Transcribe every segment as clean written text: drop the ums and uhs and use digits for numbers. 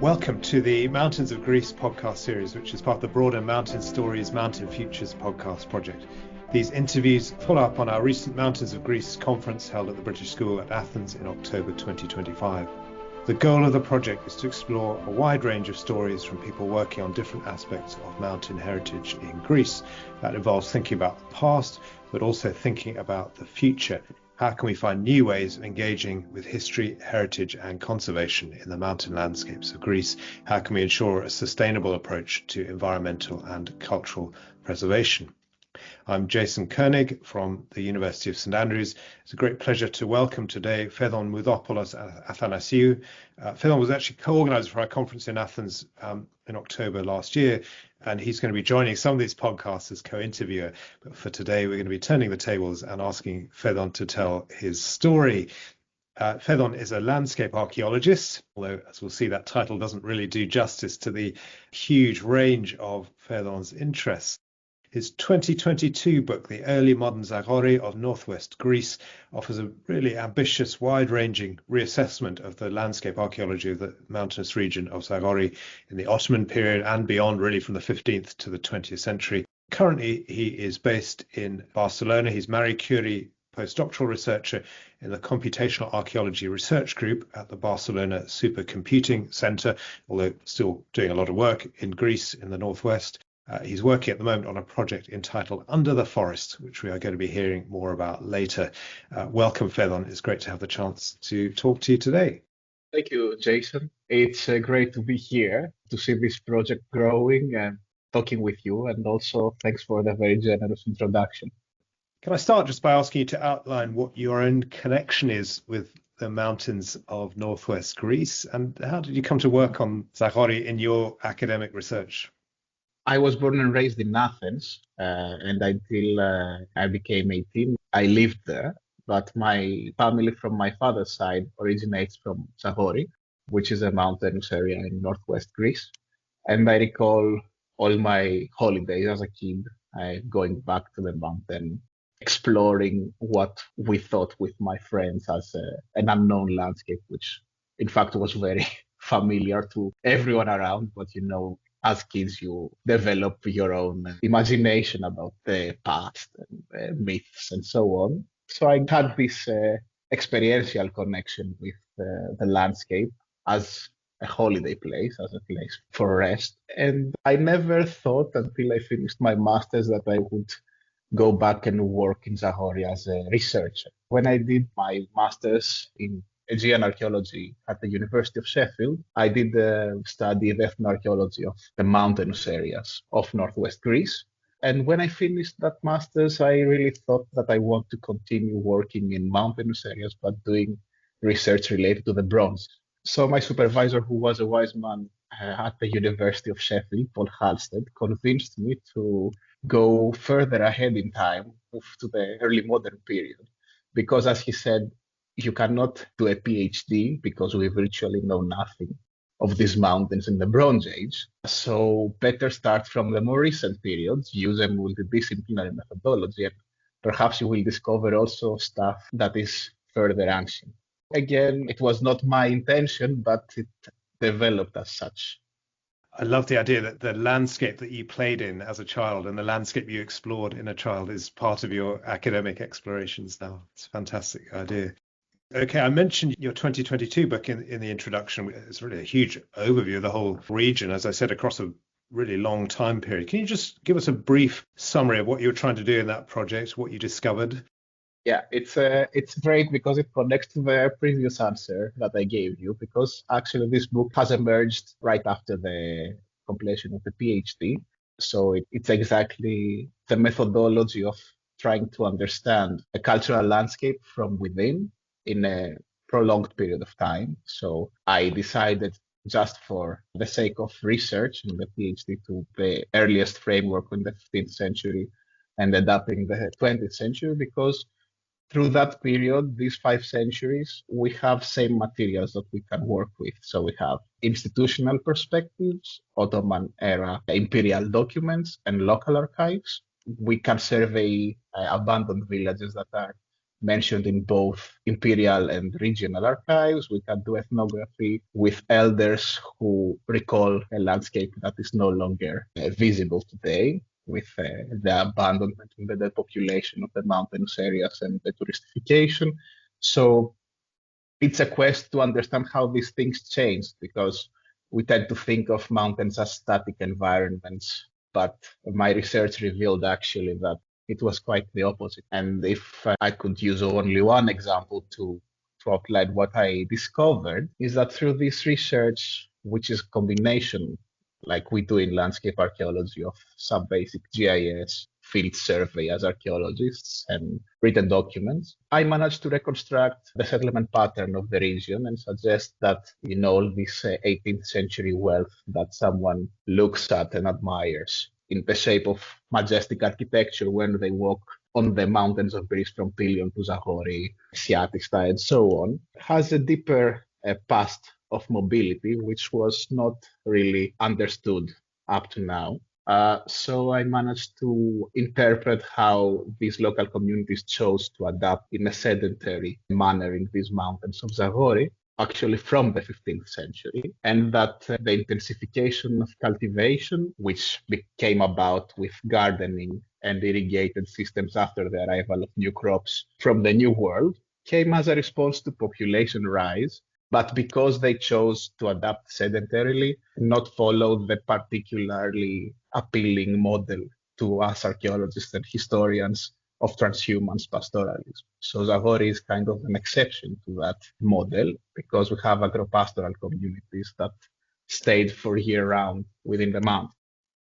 Welcome to the Mountains of Greece podcast series, which is part of the broader Mountain Stories, Mountain Futures podcast project. These interviews follow up on our recent Mountains of Greece conference held at the British School at Athens in October 2025. The goal of the project is to explore a wide range of stories from people working on different aspects of mountain heritage in Greece. That involves thinking about the past, but also thinking about the future. How can we find new ways of engaging with history, heritage and conservation in the mountain landscapes of Greece? How can we ensure a sustainable approach to environmental and cultural preservation? I'm Jason König from the University of St Andrews. It's a great pleasure to welcome today Faidon Moudopoulos-Athanasiou. Faidon was actually co-organizer for our conference in Athens in October last year, and he's going to be joining some of these podcasts as co-interviewer. But for today, we're going to be turning the tables and asking Faidon to tell his story. Faidon is a landscape archaeologist, although as we'll see, that title doesn't really do justice to the huge range of Faidon's interests. His 2022 book, The Early Modern Zagori of Northwest Greece, offers a really ambitious, wide-ranging reassessment of the landscape archaeology of the mountainous region of Zagori in the Ottoman period and beyond, really from the 15th to the 20th century. Currently, he is based in Barcelona. He's Marie-Curie Postdoctoral Researcher in the Computational Archaeology Research Group at the Barcelona Supercomputing Center, although still doing a lot of work in Greece in the northwest. He's working at the moment on a project entitled Under the Forest, which we are going to be hearing more about later. Welcome, Faidon. It's great to have the chance to talk to you today. Thank you, Jason. It's great to be here to see this project growing and talking with you. And also, thanks for the very generous introduction. Can I start just by asking you to outline what your own connection is with the mountains of northwest Greece, and how did you come to work on Zagori in your academic research? I was born and raised in Athens, and until I became 18, I lived there. But my family from my father's side originates from Zagori, which is a mountainous area in northwest Greece. And I recall all my holidays as a kid, going back to the mountain, exploring what we thought with my friends as an unknown landscape, which in fact was very familiar to everyone around. But as kids, you develop your own imagination about the past and myths and so on. So I had this experiential connection with the landscape as a holiday place, as a place for rest. And I never thought until I finished my master's that I would go back and work in Zagori as a researcher. When I did my master's in Aegean archaeology at the University of Sheffield, I did study the ethnoarchaeology of the mountainous areas of northwest Greece. And when I finished that master's, I really thought that I want to continue working in mountainous areas, but doing research related to the Bronze. So my supervisor, who was a wise man at the University of Sheffield, Paul Halstead, convinced me to go further ahead in time, move to the early modern period. Because as he said, you cannot do a PhD because we virtually know nothing of these mountains in the Bronze Age. So better start from the more recent periods, use a multidisciplinary methodology, and perhaps you will discover also stuff that is further ancient. Again, it was not my intention, but it developed as such. I love the idea that the landscape that you played in as a child and the landscape you explored in a child is part of your academic explorations now. It's a fantastic idea. Okay, I mentioned your 2022 book in the introduction. It's really a huge overview of the whole region, as I said, across a really long time period. Can you just give us a brief summary of what you were trying to do in that project, what you discovered? Yeah, it's great because it connects to the previous answer that I gave you, because actually this book has emerged right after the completion of the PhD. So it's exactly the methodology of trying to understand a cultural landscape from within in a prolonged period of time. So I decided, just for the sake of research in the PhD, to the earliest framework in the 15th century and end up in the 20th century, because through that period, these 5 centuries, we have same materials that we can work with. So we have institutional perspectives, Ottoman era imperial documents, and local archives. We can survey abandoned villages that are mentioned in both imperial and regional archives. We can do ethnography with elders who recall a landscape that is no longer visible today, with the abandonment and the depopulation of the mountainous areas and the touristification. So it's a quest to understand how these things changed, because we tend to think of mountains as static environments, but my research revealed actually that it was quite the opposite. And if I could use only one example to outline what I discovered, is that through this research, which is a combination, like we do in landscape archaeology, of some basic GIS, field survey as archaeologists, and written documents, I managed to reconstruct the settlement pattern of the region and suggest that in all this 18th century wealth that someone looks at and admires in the shape of majestic architecture when they walk on the mountains of Greece from Pelion to Zagori, Siatista, and so on, has a deeper past of mobility, which was not really understood up to now. So I managed to interpret how these local communities chose to adapt in a sedentary manner in these mountains of Zagori, actually from the 15th century, and that the intensification of cultivation, which came about with gardening and irrigated systems after the arrival of new crops from the New World, came as a response to population rise, but because they chose to adapt sedentarily, not follow the particularly appealing model to us archaeologists and historians of transhumance pastoralism. So Zagori is kind of an exception to that model, because we have agropastoral communities that stayed for year-round within the mountain.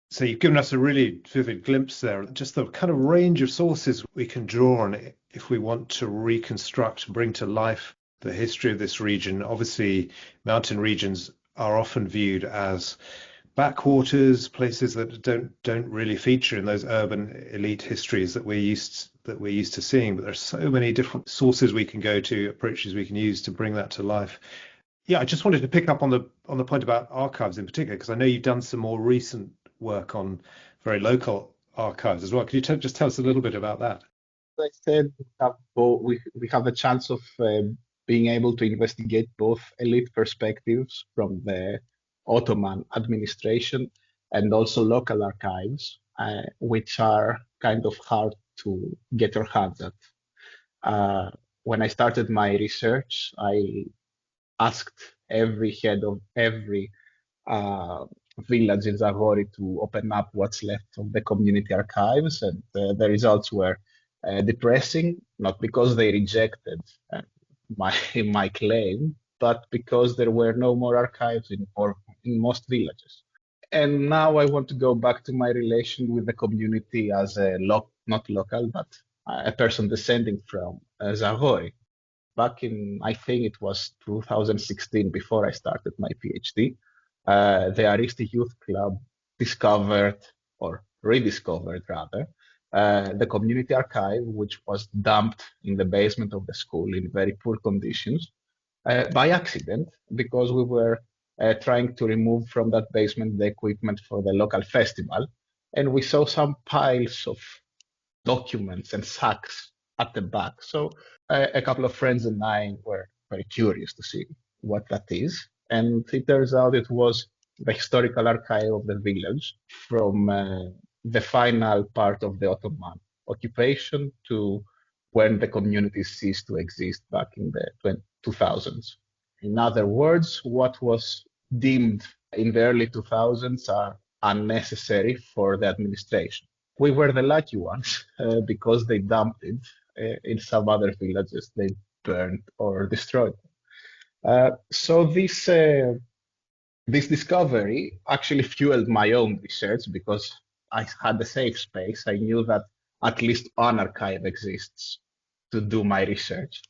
So you've given us a really vivid glimpse there, just the kind of range of sources we can draw on if we want to reconstruct, bring to life the history of this region. Obviously, mountain regions are often viewed as backwaters, places that don't really feature in those urban elite histories that we're used to seeing. But there's so many different sources we can go to, approaches we can use to bring that to life. Yeah, I just wanted to pick up on the point about archives in particular, because I know you've done some more recent work on very local archives as well. Could you just tell us a little bit about that? As I said, we have a chance of being able to investigate both elite perspectives from the Ottoman administration and also local archives, which are kind of hard to get your hands at. When I started my research, I asked every head of every village in Zagori to open up what's left of the community archives, and the results were depressing, not because they rejected my claim, but because there were no more archives in most villages. And now I want to go back to my relation with the community as not local, but a person descending from Zagori. Back in, I think it was 2016, before I started my PhD, the Aristi Youth Club discovered, or rediscovered rather, the community archive, which was dumped in the basement of the school in very poor conditions by accident, because we were trying to remove from that basement the equipment for the local festival. And we saw some piles of documents and sacks at the back. So a couple of friends and I were very curious to see what that is. And it turns out it was the historical archive of the village from the final part of the Ottoman occupation to when the community ceased to exist back in the 2000s. In other words, what was deemed in the early 2000s are unnecessary for the administration. We were the lucky ones because they dumped it in some other villages. They burned or destroyed them. So this discovery actually fueled my own research, because I had a safe space. I knew that at least one archive exists to do my research.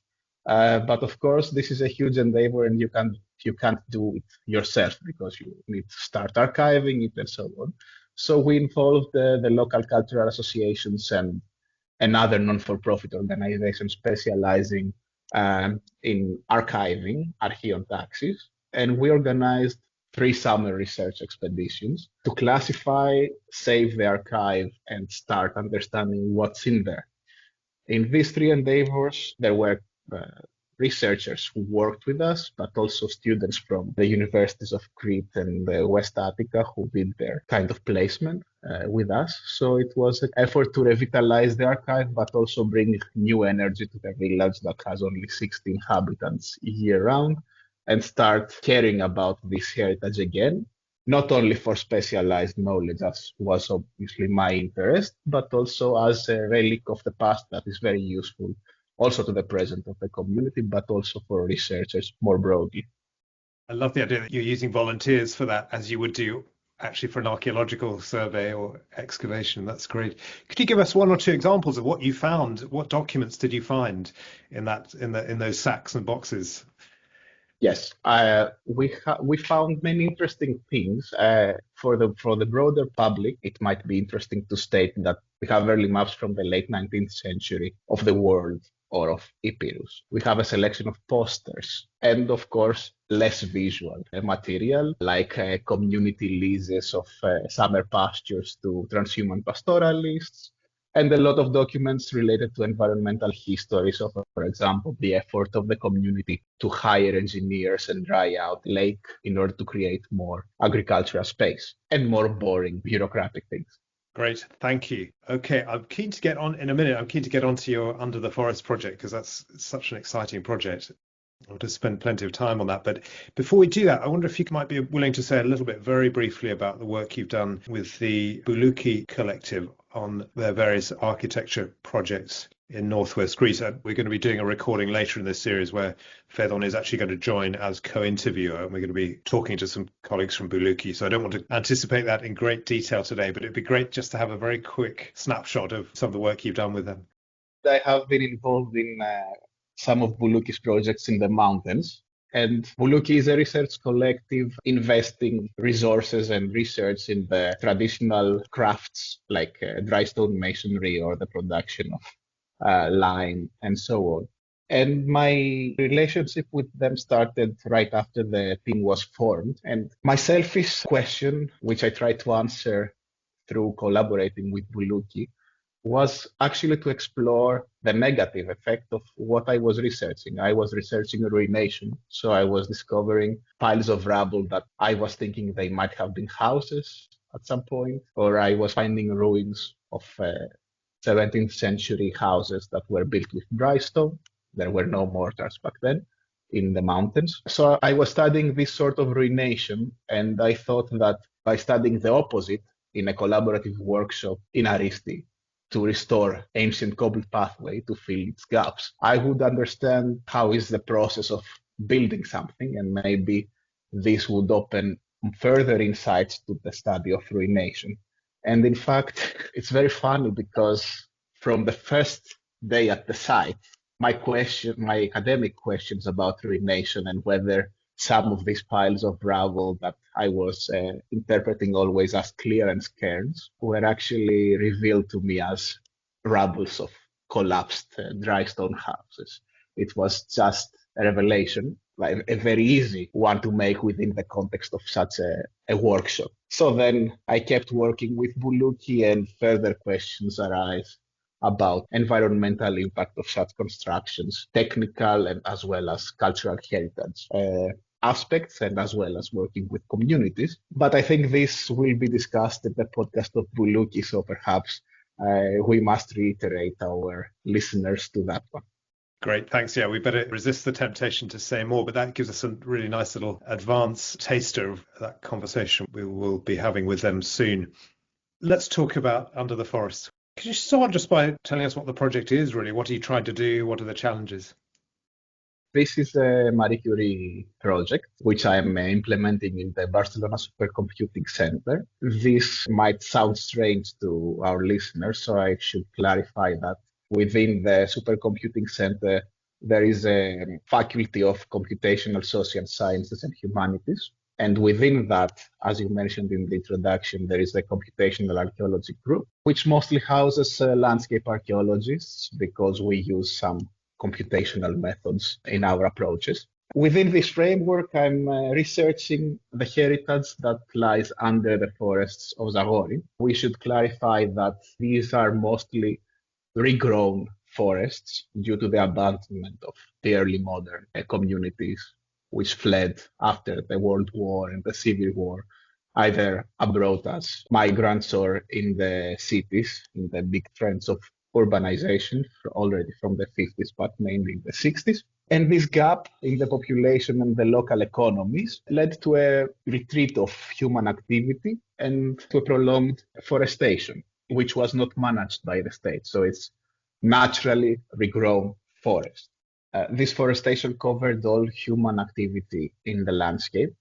But of course, this is a huge endeavor, and you can't do it yourself, because you need to start archiving it and so on. So we involved the local cultural associations and other non-for-profit organizations specializing in archiving, archaeontaxis, and we organized 3 summer research expeditions to classify, save the archive, and start understanding what's in there. In these three endeavors, there were researchers who worked with us, but also students from the universities of Crete and West Attica who did their kind of placement with us. So it was an effort to revitalize the archive, but also bring new energy to the village that has only 16 inhabitants year round and start caring about this heritage again, not only for specialized knowledge, as was obviously my interest, but also as a relic of the past that is very useful also to the present of the community, but also for researchers more broadly. I love the idea that you're using volunteers for that, as you would do actually for an archaeological survey or excavation. That's great. Could you give us one or two examples of what you found? What documents did you find in those sacks and boxes? Yes, we found many interesting things. For the broader public, it might be interesting to state that we have early maps from the late 19th century of the world or of Epirus. We have a selection of posters and, of course, less visual material like community leases of summer pastures to transhuman pastoralists, and a lot of documents related to environmental histories of, for example, the effort of the community to hire engineers and dry out lake in order to create more agricultural space and more boring bureaucratic things. Great, thank you. Okay, I'm keen to get on in a minute. I'm keen to get onto your Under the Forest project because that's such an exciting project. I'll just spend plenty of time on that. But before we do that, I wonder if you might be willing to say a little bit very briefly about the work you've done with the Boulouki Collective on their various architecture projects in northwest Greece. We're going to be doing a recording later in this series where Faidon is actually going to join as co-interviewer, and we're going to be talking to some colleagues from Boulouki. So I don't want to anticipate that in great detail today, but it'd be great just to have a very quick snapshot of some of the work you've done with them. I have been involved in some of Boulouki's projects in the mountains. And Boulouki is a research collective investing resources and research in the traditional crafts like dry stone masonry or the production of lime and so on. And my relationship with them started right after the team was formed. And my selfish question, which I tried to answer through collaborating with Boulouki, was actually to explore the negative effect of what I was researching. I was researching ruination, so I was discovering piles of rubble that I was thinking they might have been houses at some point, or I was finding ruins of 17th century houses that were built with dry stone. There were no mortars back then in the mountains. So I was studying this sort of ruination, and I thought that by studying the opposite in a collaborative workshop in Aristi, to restore ancient cobbled pathway to fill its gaps, I would understand how is the process of building something, and maybe this would open further insights to the study of ruination. And in fact, it's very funny because from the first day at the site, my academic questions about ruination and whether some of these piles of rubble that I was interpreting always as clearance cairns were actually revealed to me as rubbles of collapsed dry stone houses. It was just a revelation, like a very easy one to make within the context of such a workshop. So then I kept working with Boulouki, and further questions arise about environmental impact of such constructions, technical and as well as cultural heritage aspects, and as well as working with communities. But I think this will be discussed in the podcast of Boulouki, so perhaps we must reiterate our listeners to that one. Great, thanks. Yeah, we better resist the temptation to say more, but that gives us a really nice little advance taster of that conversation we will be having with them soon. Let's talk about Under the Forest. Could you start just by telling us what the project is, really? What are you trying to do? What are the challenges? This is a Marie-Curie project, which I am implementing in the Barcelona Supercomputing Center. This might sound strange to our listeners, so I should clarify that within the Supercomputing Center, there is a faculty of computational social sciences and humanities. And within that, as you mentioned in the introduction, there is the Computational Archaeology Group, which mostly houses landscape archaeologists because we use some computational methods in our approaches. Within this framework, I'm researching the heritage that lies under the forests of Zagori. We should clarify that these are mostly regrown forests due to the abandonment of the early modern communities which fled after the World War and the Civil War, either abroad as migrants or in the cities, in the big trends of urbanization already from the 50s, but mainly in the 60s. And this gap in the population and the local economies led to a retreat of human activity and to a prolonged forestation, which was not managed by the state. So it's naturally regrown forest. This forestation covered all human activity in the landscape,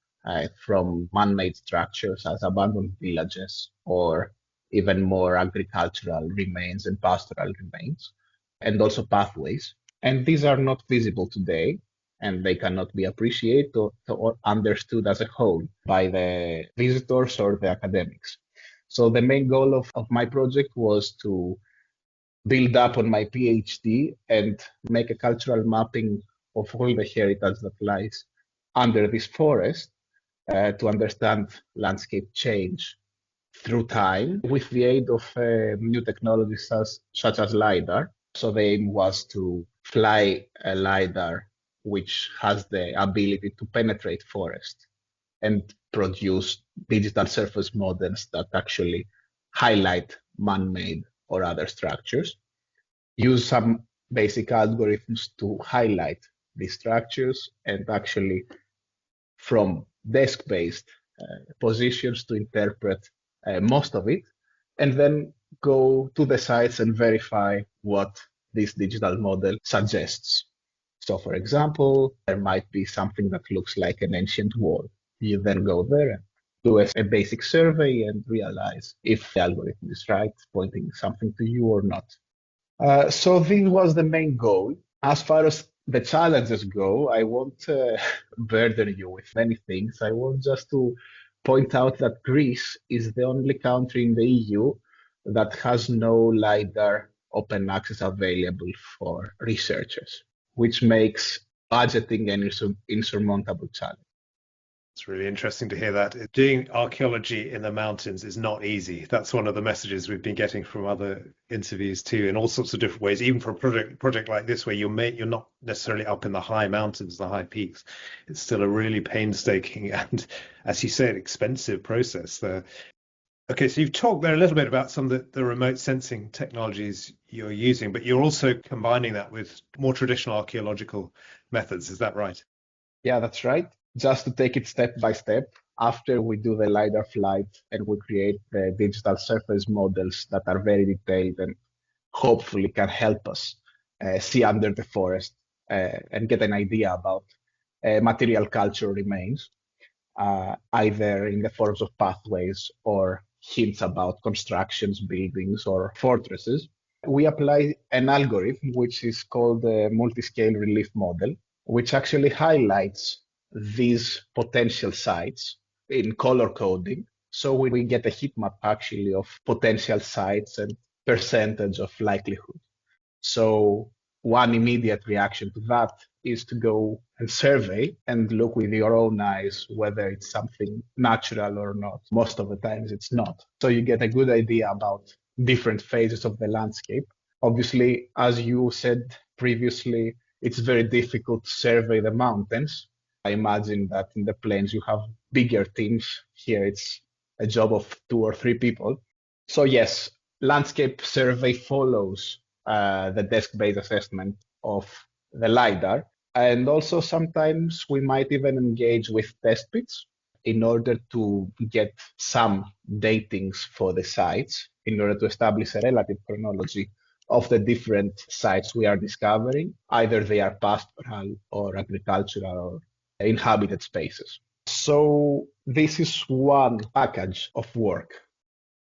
from man-made structures as abandoned villages or even more agricultural remains and pastoral remains, and also pathways. And these are not visible today, and they cannot be appreciated or understood as a whole by the visitors or the academics. So the main goal of my project was to build up on my PhD and make a cultural mapping of all the heritage that lies under this forest to understand landscape change through time with the aid of new technologies such as LiDAR. So the aim was to fly a LiDAR which has the ability to penetrate forest and produce digital surface models that actually highlight man-made or other structures, use some basic algorithms to highlight these structures, and actually from desk-based positions to interpret most of it, and then go to the sites and verify what this digital model suggests. So for example, there might be something that looks like an ancient wall. You then go there and do a basic survey and realize if the algorithm is right, pointing something to you or not. So this was the main goal. As far as the challenges go, I won't burden you with many things. I want just to point out that Greece is the only country in the EU that has no LiDAR open access available for researchers, which makes budgeting an insurmountable challenge. It's really interesting to hear that. Doing archaeology in the mountains is not easy. That's one of the messages we've been getting from other interviews too, in all sorts of different ways. Even for a project like this, where you're not necessarily up in the high mountains, the high peaks, it's still a really painstaking and, as you said, expensive process there. Okay, so you've talked there a little bit about some of the remote sensing technologies you're using, but you're also combining that with more traditional archaeological methods. Is that right? Yeah, that's right. Just to take it step by step, after we do the LiDAR flight and we create the digital surface models that are very detailed and hopefully can help us see under the forest and get an idea about material culture remains, either in the forms of pathways or hints about constructions, buildings, or fortresses. We apply an algorithm which is called the multi-scale relief model, which actually highlights these potential sites in color coding. So we get a heat map actually of potential sites and percentage of likelihood. So one immediate reaction to that is to go and survey and look with your own eyes whether it's something natural or not. Most of the times it's not. So you get a good idea about different phases of the landscape. Obviously, as you said previously, it's very difficult to survey the mountains. I imagine that in the plains you have bigger teams. Here it's a job of 2 or 3 people. So yes, landscape survey follows the desk-based assessment of the LiDAR. And also sometimes we might even engage with test pits in order to get some datings for the sites, in order to establish a relative chronology of the different sites we are discovering. Either they are pastoral or agricultural or inhabited spaces. So this is one package of work.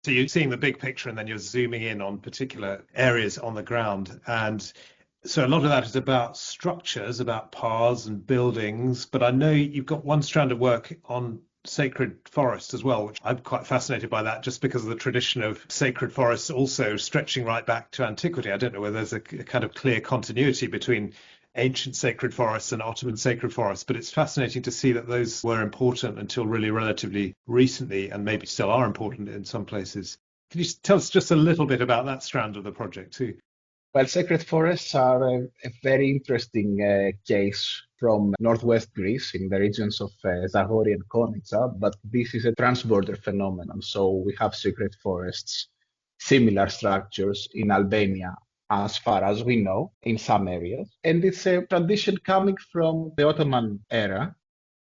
So you're seeing the big picture and then you're zooming in on particular areas on the ground. And so a lot of that is about structures, about paths and buildings. But I know you've got one strand of work on sacred forests as well, which I'm quite fascinated by that, just because of the tradition of sacred forests also stretching right back to antiquity. I don't know whether there's a kind of clear continuity between ancient sacred forests and Ottoman sacred forests, but it's fascinating to see that those were important until really relatively recently, and maybe still are important in some places. Can you tell us just a little bit about that strand of the project too? Well, sacred forests are a very interesting case from northwest Greece in the regions of Zagori and Konica, but this is a transborder phenomenon. So we have sacred forests, similar structures in Albania, as far as we know, in some areas. And it's a tradition coming from the Ottoman era.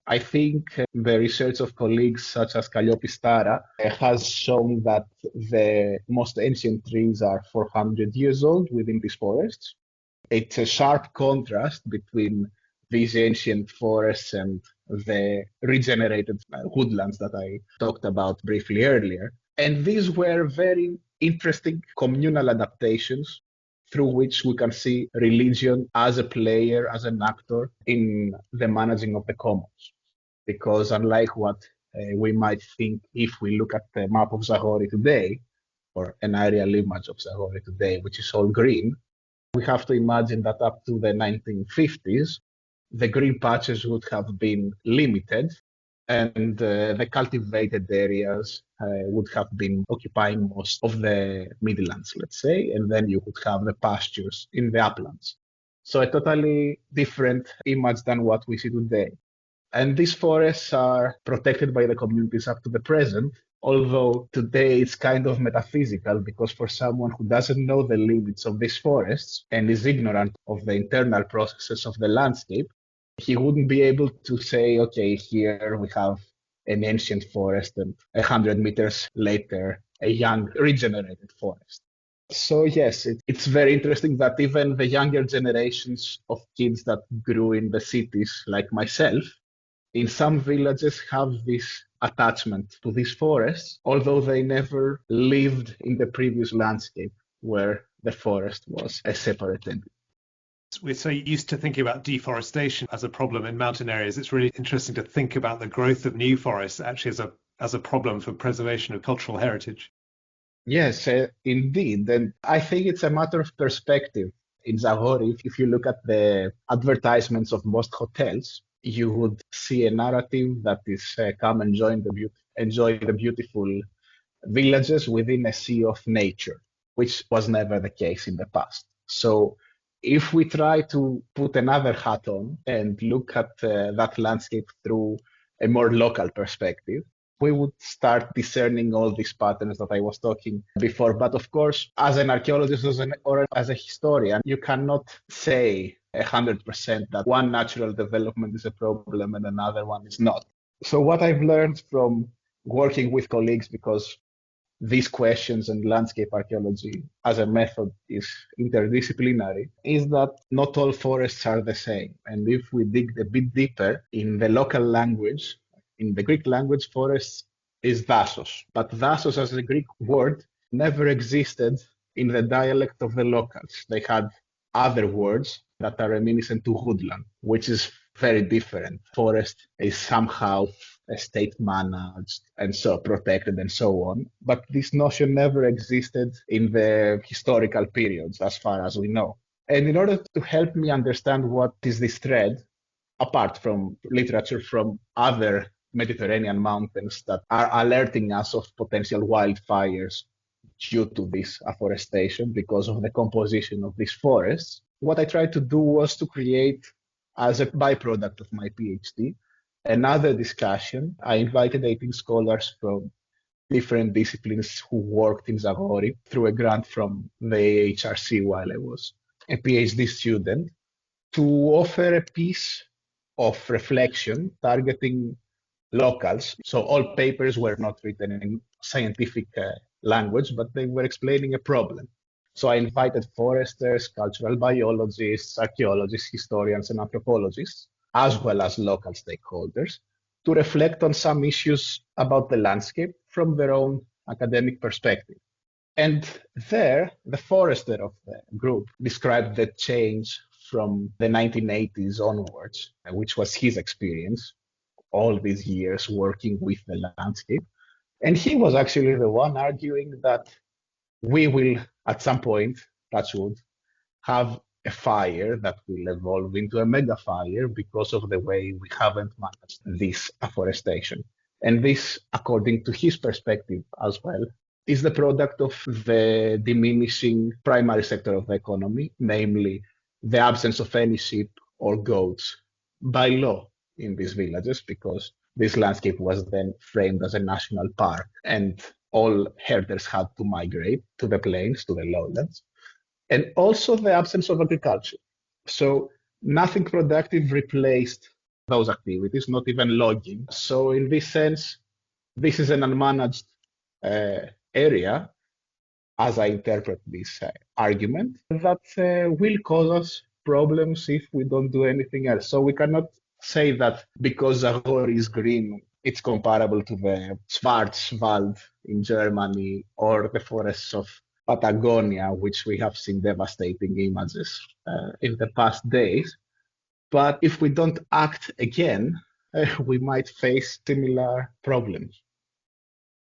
I think the research of colleagues such as Kalliopi Stara has shown that the most ancient trees are 400 years old within these forests. It's a sharp contrast between these ancient forests and the regenerated woodlands that I talked about briefly earlier. And these were very interesting communal adaptations through which we can see religion as a player, as an actor in the managing of the commons. Because unlike what we might think if we look at the map of Zagori today, or an aerial image of Zagori today, which is all green, we have to imagine that up to the 1950s, the green patches would have been limited and the cultivated areas would have been occupying most of the midlands, let's say, and then you would have the pastures in the uplands. So a totally different image than what we see today. And these forests are protected by the communities up to the present, although today it's kind of metaphysical because for someone who doesn't know the limits of these forests and is ignorant of the internal processes of the landscape, he wouldn't be able to say, okay, here we have an ancient forest and 100 meters later, a young regenerated forest. So yes, it's very interesting that even the younger generations of kids that grew in the cities like myself, in some villages have this attachment to these forests, although they never lived in the previous landscape where the forest was a separate entity. We're so used to thinking about deforestation as a problem in mountain areas. It's really interesting to think about the growth of new forests actually as a problem for preservation of cultural heritage. Yes, indeed. And I think it's a matter of perspective. In Zagori, if you look at the advertisements of most hotels, you would see a narrative that is come and enjoy the beautiful villages within a sea of nature, which was never the case in the past. So if we try to put another hat on and look at that landscape through a more local perspective, we would start discerning all these patterns that I was talking before. But of course, as an archaeologist or as a historian, you cannot say 100% that one natural development is a problem and another one is not. So what I've learned from working with colleagues, because these questions and landscape archaeology as a method is interdisciplinary, is that not all forests are the same. And if we dig a bit deeper in the local language, in the Greek language, forest is dasos. But dasos as a Greek word never existed in the dialect of the locals. They had other words that are reminiscent to woodland, which is very different. Forest is somehow state managed and so protected and so on. But this notion never existed in the historical periods, as far as we know. And in order to help me understand what is this thread, apart from literature from other Mediterranean mountains that are alerting us of potential wildfires due to this afforestation because of the composition of these forests, what I tried to do was to create, as a byproduct of my PhD, another discussion. I invited 18 scholars from different disciplines who worked in Zagori through a grant from the AHRC while I was a PhD student, to offer a piece of reflection targeting locals. So all papers were not written in scientific language, but they were explaining a problem. So I invited foresters, cultural biologists, archaeologists, historians, and anthropologists, as well as local stakeholders, to reflect on some issues about the landscape from their own academic perspective. And there, the forester of the group described the change from the 1980s onwards, which was his experience, all these years working with the landscape. And he was actually the one arguing that we will, at some point, touch wood, have a fire that will evolve into a mega fire because of the way we haven't managed this afforestation. And this, according to his perspective as well, is the product of the diminishing primary sector of the economy, namely the absence of any sheep or goats by law in these villages, because this landscape was then framed as a national park and all herders had to migrate to the plains, to the lowlands, and also the absence of agriculture. So nothing productive replaced those activities, not even logging. So in this sense, this is an unmanaged area, as I interpret this argument, that will cause us problems if we don't do anything else. So we cannot say that because Zagori is green, it's comparable to the Schwarzwald in Germany or the forests of Patagonia, which we have seen devastating images in the past days. But if we don't act again, we might face similar problems.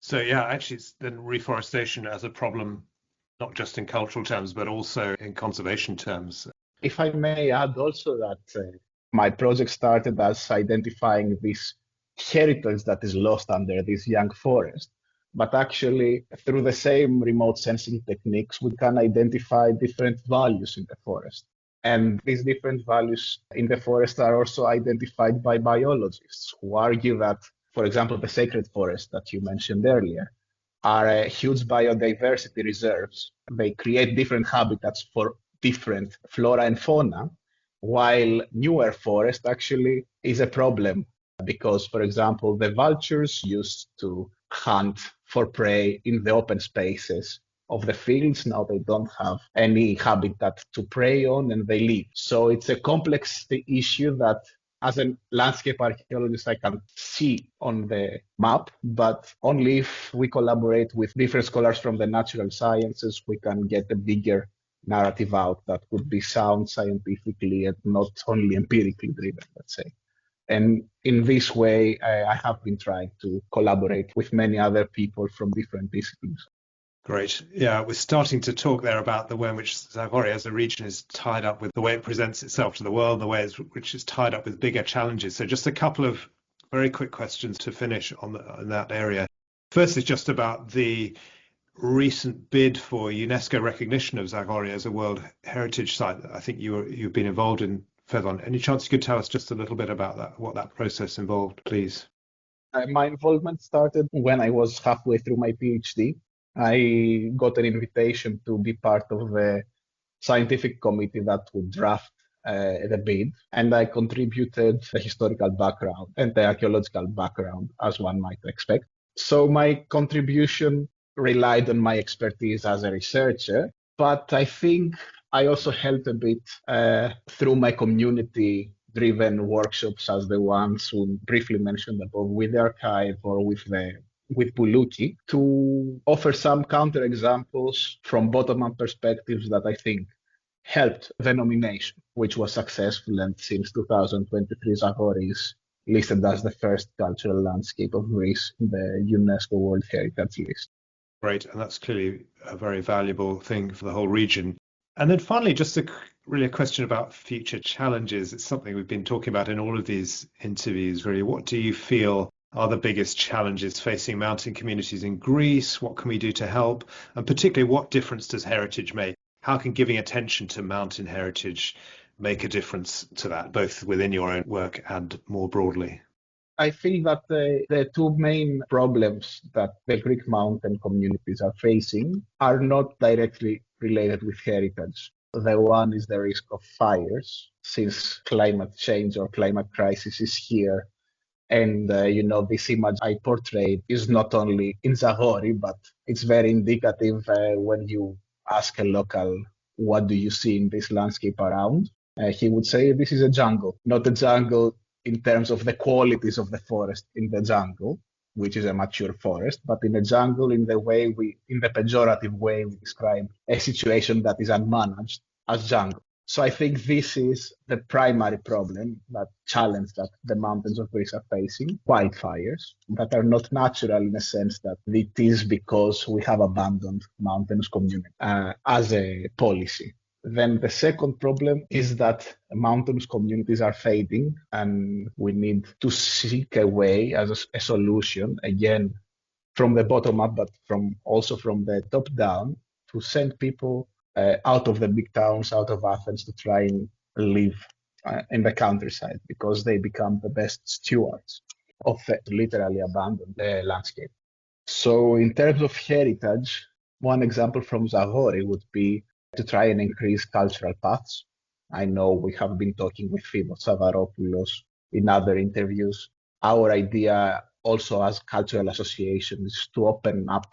So yeah, actually it's then reforestation as a problem, not just in cultural terms, but also in conservation terms. If I may add also that my project started as identifying this heritage that is lost under this young forest. But actually, through the same remote sensing techniques, we can identify different values in the forest. And these different values in the forest are also identified by biologists who argue that, for example, the sacred forests that you mentioned earlier are huge biodiversity reserves. They create different habitats for different flora and fauna, while newer forest actually is a problem because, for example, the vultures used to hunt for prey in the open spaces of the fields. Now they don't have any habitat to prey on and they leave. So it's a complex issue that as a landscape archaeologist, I can see on the map, but only if we collaborate with different scholars from the natural sciences, we can get a bigger narrative out that would be sound scientifically and not only empirically driven, let's say. And in this way, I have been trying to collaborate with many other people from different disciplines. Great. Yeah, we're starting to talk there about the way in which Zagori as a region is tied up with the way it presents itself to the world, the way in which it's tied up with bigger challenges. So just a couple of very quick questions to finish on that area. First is just about the recent bid for UNESCO recognition of Zagori as a World Heritage Site. I think you've been involved in, Faidon. Any chance you could tell us just a little bit about that, what that process involved, please? My involvement started when I was halfway through my PhD. I got an invitation to be part of a scientific committee that would draft the bid, and I contributed the historical background and the archaeological background, as one might expect. So my contribution relied on my expertise as a researcher, but I think I also helped a bit through my community-driven workshops as the ones we briefly mentioned above with the archive or with Boulouki, to offer some counterexamples from bottom-up perspectives that I think helped the nomination, which was successful, and since 2023, Zagori is listed as the first cultural landscape of Greece in the UNESCO World Heritage List. Great, and that's clearly a very valuable thing for the whole region. And then finally, just really a question about future challenges. It's something we've been talking about in all of these interviews, really. What do you feel are the biggest challenges facing mountain communities in Greece? What can we do to help? And particularly, what difference does heritage make? How can giving attention to mountain heritage make a difference to that, both within your own work and more broadly? I feel that the two main problems that the Greek mountain communities are facing are not directly related with heritage. The one is the risk of fires, since climate change or climate crisis is here. And, this image I portrayed is not only in Zagori, but it's very indicative when you ask a local, what do you see in this landscape around? He would say, this is a jungle, not a jungle in terms of the qualities of the forest in the jungle, which is a mature forest, but in a jungle in the pejorative way we describe a situation that is unmanaged as jungle. So I think this is the primary problem, that challenge that the mountains of Greece are facing, wildfires that are not natural in a sense that it is because we have abandoned mountainous community as a policy. Then the second problem is that mountainous communities are fading, and we need to seek a way as a solution, again, from the bottom up, but also from the top down, to send people out of the big towns, out of Athens, to try and live in the countryside, because they become the best stewards of the literally abandoned landscape. So in terms of heritage, one example from Zagori would be to try and increase cultural paths. I know we have been talking with Faidon Moudopoulos in other interviews. Our idea also as cultural association is to open up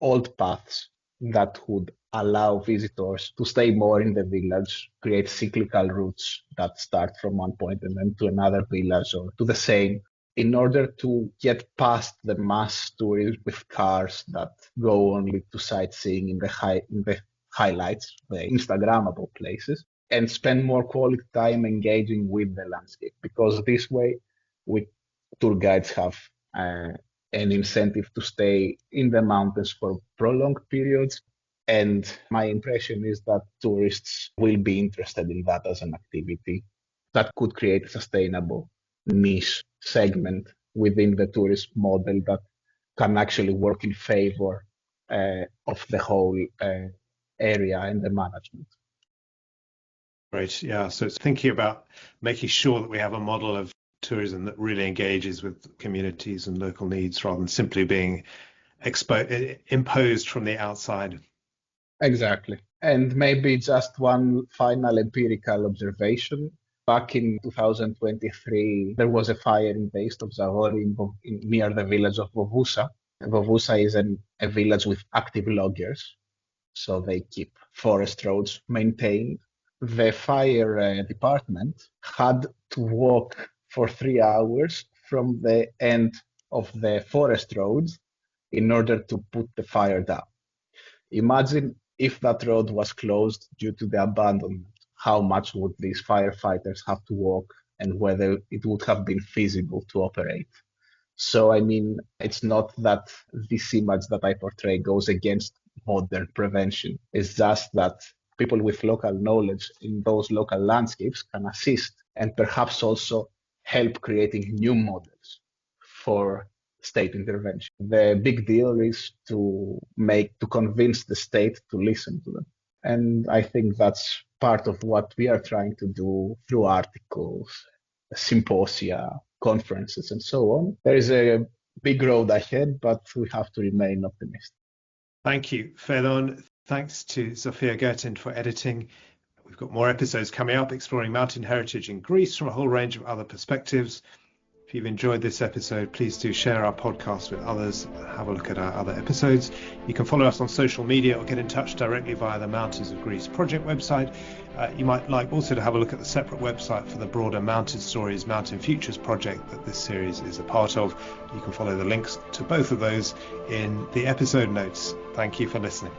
old paths that would allow visitors to stay more in the village, create cyclical routes that start from one point and then to another village or to the same, in order to get past the mass tourism with cars that go only to sightseeing in the highlights, the Instagrammable places, and spend more quality time engaging with the landscape. Because this way, tour guides have an incentive to stay in the mountains for prolonged periods. And my impression is that tourists will be interested in that as an activity that could create a sustainable niche segment within the tourist model that can actually work in favor of the whole area and the management. Great. Yeah. So it's thinking about making sure that we have a model of tourism that really engages with communities and local needs rather than simply being imposed from the outside. Exactly. And maybe just one final empirical observation. Back in 2023, there was a fire in the east of Zagori near the village of Vovousa. Vovousa is a village with active loggers, so they keep forest roads maintained. The fire department had to walk for 3 hours from the end of the forest roads in order to put the fire down. Imagine if that road was closed due to the abandonment, how much would these firefighters have to walk and whether it would have been feasible to operate. So, I mean, it's not that this image that I portray goes against modern prevention. It's just that people with local knowledge in those local landscapes can assist and perhaps also help creating new models for state intervention. The big deal is to convince the state to listen to them. And I think that's part of what we are trying to do through articles, symposia, conferences, and so on. There is a big road ahead, but we have to remain optimistic. Thank you, Faidon. Thanks to Zofia Gertin for editing. We've got more episodes coming up exploring mountain heritage in Greece from a whole range of other perspectives. If you've enjoyed this episode, please do share our podcast with others. Have a look at our other episodes. You can follow us on social media or get in touch directly via the Mountains of Greece project website. You might like also to have a look at the separate website for the broader Mountain Stories, Mountain Futures project that this series is a part of. You can follow the links to both of those in the episode notes. Thank you for listening.